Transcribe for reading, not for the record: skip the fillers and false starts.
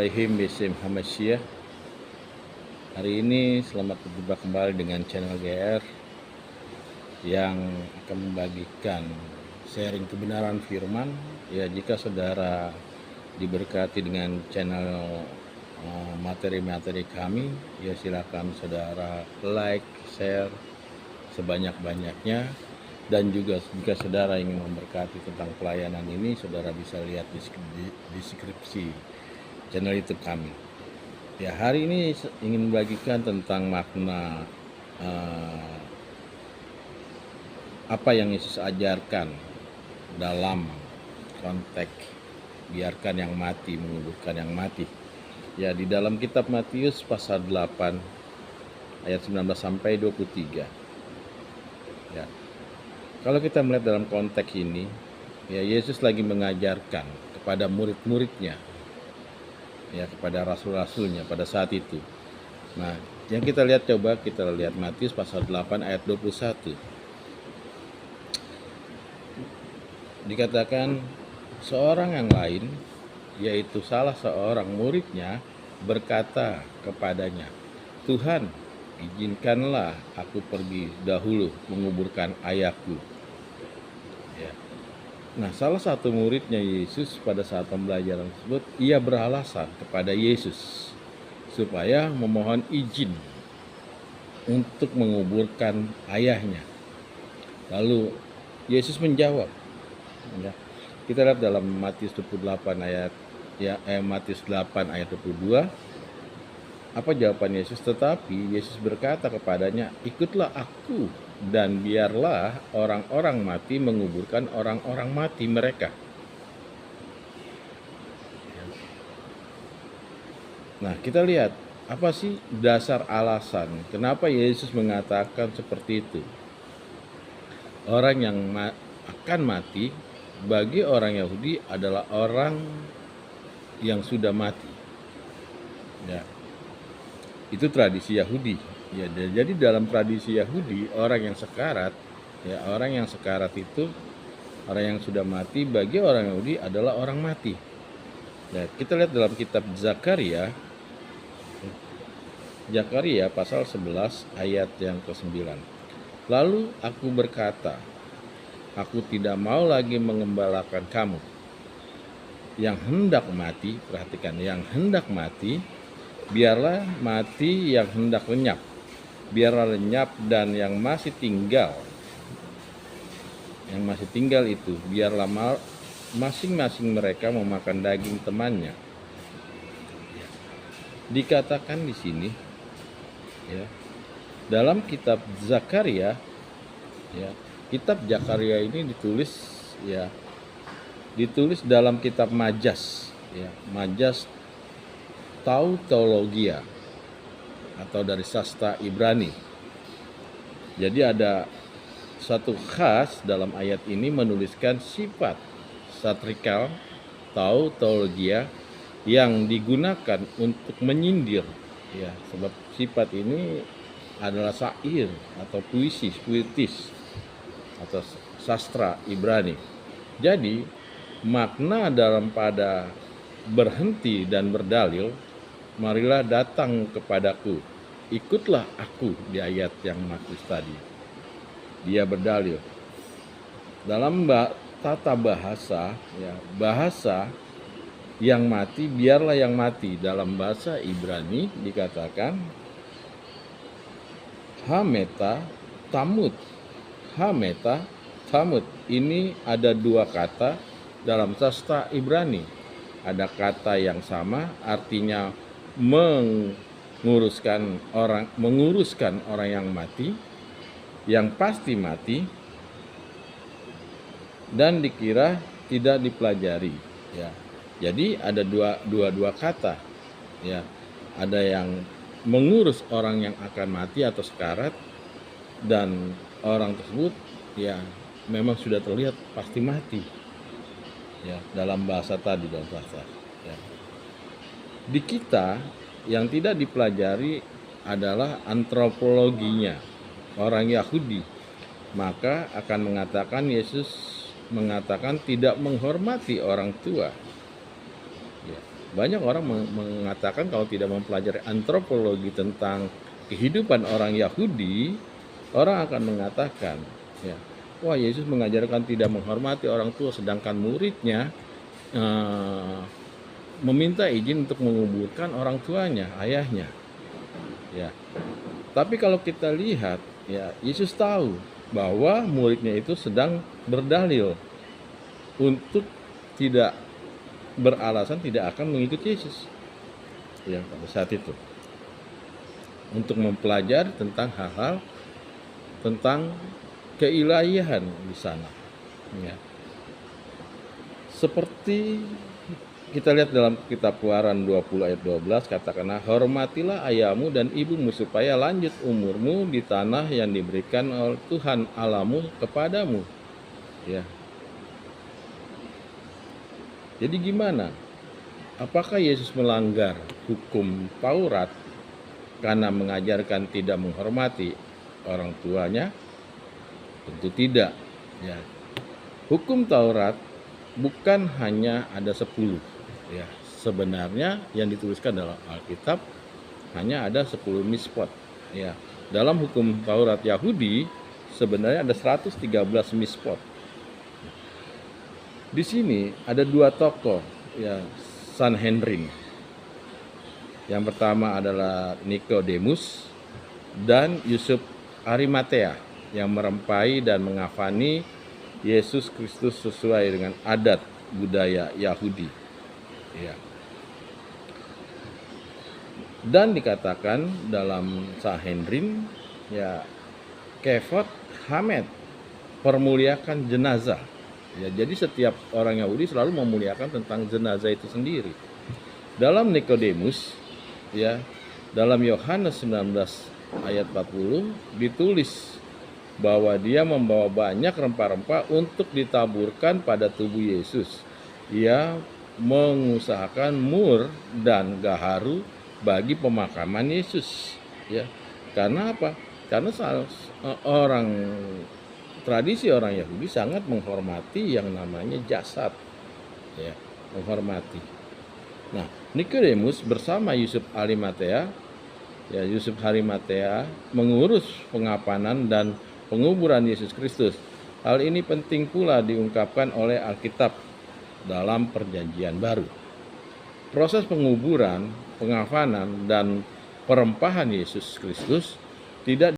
alaihim bisim hamasyiyah. Hari ini selamat berjumpa kembali dengan channel GR yang akan membagikan sharing kebenaran firman. Ya, jika saudara diberkati dengan channel materi-materi kami, ya silakan saudara like, share sebanyak-banyaknya. Dan juga jika saudara ingin memberkati tentang pelayanan ini, saudara bisa lihat di deskripsi channel YouTube kami. Ya, hari ini ingin membagikan tentang makna apa yang Yesus ajarkan dalam konteks biarkan yang mati menguburkan yang mati. Ya, di dalam kitab Matius pasal 8 ayat 19 sampai 23. Ya. Kalau kita melihat dalam konteks ini, ya Yesus lagi mengajarkan kepada murid-muridnya, ya kepada rasul-rasulnya pada saat itu. Nah, yang kita lihat, coba kita lihat Matius pasal 8 ayat 21. Dikatakan seorang yang lain, yaitu salah seorang muridnya, berkata kepadanya, "Tuhan, izinkanlah aku pergi dahulu menguburkan ayahku." Ya. Nah, salah satu muridnya Yesus pada saat pembelajaran tersebut, ia beralasan kepada Yesus supaya memohon izin untuk menguburkan ayahnya. Lalu Yesus menjawab. Ya, kita lihat dalam Matius 28 ayat Matius 8 ayat 22. Apa jawaban Yesus? Tetapi Yesus berkata kepadanya, "Ikutlah aku dan biarlah orang-orang mati menguburkan orang-orang mati mereka." Nah, kita lihat apa sih dasar alasan kenapa Yesus mengatakan seperti itu. Orang yang akan mati bagi orang Yahudi adalah orang yang sudah mati. Ya. Itu tradisi Yahudi. Ya, jadi dalam tradisi Yahudi, orang yang sekarat itu orang yang sudah mati bagi orang Yahudi adalah orang mati. Ya, kita lihat dalam kitab Zakaria pasal 11 ayat yang ke-9. Lalu aku berkata, aku tidak mau lagi mengembalakan kamu yang hendak mati. Perhatikan, yang hendak mati, biarlah mati yang hendak lenyap. Biarlah lenyap dan yang masih tinggal. Yang masih tinggal itu, biarlah masing-masing mereka memakan daging temannya. Dikatakan di sini, ya, dalam kitab Zakaria, ya, kitab Zakaria ini ditulis dalam kitab Majas, ya, Majas Tautologia atau dari sastra Ibrani. Jadi ada satu khas dalam ayat ini menuliskan sifat satrikal tautologia yang digunakan untuk menyindir, ya, sebab sifat ini adalah syair atau puitis atau sastra Ibrani. Jadi makna dalam pada berhenti dan berdalil, marilah datang kepadaku, ikutlah aku, di ayat yang Matius tadi. Dia berdalil dalam tata bahasa, ya, bahasa yang mati biarlah yang mati. Dalam bahasa Ibrani dikatakan hameta tamut. Hameta tamut ini ada dua kata dalam sastra Ibrani. Ada kata yang sama, artinya menguruskan orang yang mati, yang pasti mati, dan dikira tidak dipelajari. Ya, jadi ada dua kata. Ya, ada yang mengurus orang yang akan mati atau sekarat, dan orang tersebut, ya, memang sudah terlihat pasti mati. Ya, dalam bahasa tadi, dalam bahasa, ya. Di kita yang tidak dipelajari adalah antropologinya orang Yahudi, maka akan mengatakan Yesus mengatakan tidak menghormati orang tua. Ya. Banyak orang mengatakan kalau tidak mempelajari antropologi tentang kehidupan orang Yahudi, orang akan mengatakan, ya, wah Yesus mengajarkan tidak menghormati orang tua, sedangkan muridnya meminta izin untuk menguburkan orang tuanya, ayahnya. Ya, tapi kalau kita lihat, ya Yesus tahu bahwa muridnya itu sedang berdalil untuk tidak beralasan tidak akan mengikuti Yesus. Ya, pada saat itu untuk mempelajari tentang hal-hal tentang keilahian di sana. Ya. Seperti kita lihat dalam kitab Keluaran 20 ayat 12, katakanlah, hormatilah ayahmu dan ibumu supaya lanjut umurmu di tanah yang diberikan oleh Tuhan Allahmu kepadamu. Ya. Jadi gimana? Apakah Yesus melanggar hukum Taurat karena mengajarkan tidak menghormati orang tuanya? Tentu tidak. Ya. Hukum Taurat bukan hanya ada 10. Ya, sebenarnya yang dituliskan dalam Alkitab hanya ada 10 mispot. Ya, dalam hukum Taurat Yahudi sebenarnya ada 113 mispot. Di sini ada dua tokoh, ya, Sanhedrin. Yang pertama adalah Nikodemus dan Yusuf Arimatea yang merempai dan mengafani Yesus Kristus sesuai dengan adat budaya Yahudi. Ya. Dan dikatakan dalam Sanhedrin, ya, Kefot Hamed, permuliakan jenazah. Ya, jadi setiap orang Yahudi selalu memuliakan tentang jenazah itu sendiri. Dalam Nikodemus, ya, dalam Yohanes 19 ayat 40 ditulis bahwa dia membawa banyak rempah-rempah untuk ditaburkan pada tubuh Yesus. Ia mengusahakan mur dan gaharu bagi pemakaman Yesus. Ya, karena apa? Karena tradisi orang Yahudi sangat menghormati yang namanya jasad, ya, menghormati. Nah, Nikodemus bersama Yusuf Arimatea, ya, Yusuf Arimatea mengurus pengapanan dan penguburan Yesus Kristus. Hal ini penting pula diungkapkan oleh Alkitab dalam Perjanjian Baru. Proses penguburan, pengapanan, dan perempahan Yesus Kristus tidak